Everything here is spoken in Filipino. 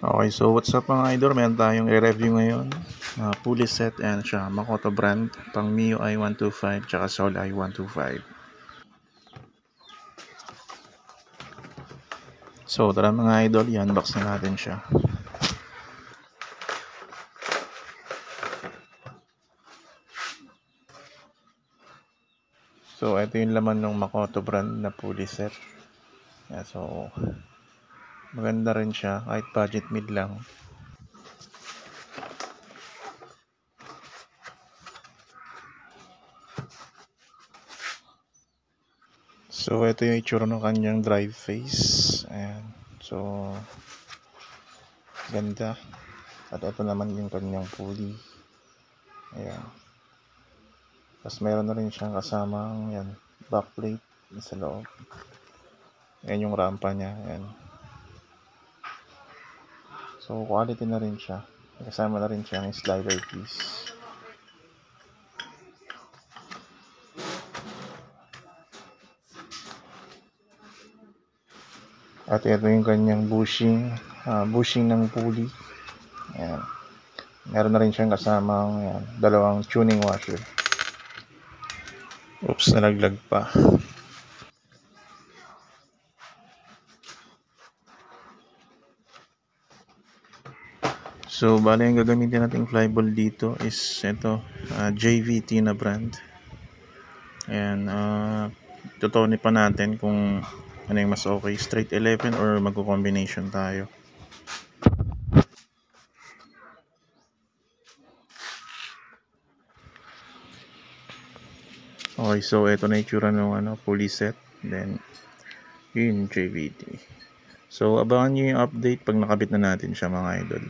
Okay, so what's up mga idol? Meron tayong i-review ngayon. Pulley set and siya, Makoto brand. Pang Mio i125 tsaka Soul i125. So tara mga idol, i-unbox na natin siya. So ito yung laman ng Makoto brand na pulley set. Yeah, so maganda rin siya kahit budget mid lang. So ito yung itsura ng kanyang drive face. Ayan. So ganda. At ito naman yung kanyang pulley. Ayan. Tapos meron na rin siyang kasamang yan, backplate sa loob. Yan yung rampa niya. Yan. So quality na rin siya. Kasama na rin siyang slider piece. At ito yung kanyang bushing. Bushing ng pulley. Yan. Meron na rin siyang kasamang yan, dalawang tuning washer. Oops, nalaglag pa. So, bali ang gagamitin nating flyball dito is ito, JVT na brand. Ayan, tutunin pa natin kung ano yung mas okay, straight 11 or magko-combination tayo. Okay, so ito na itsura ng pulley set. Then, yun JVT. So, abangan nyo yung update pag nakabit na natin siya mga idol.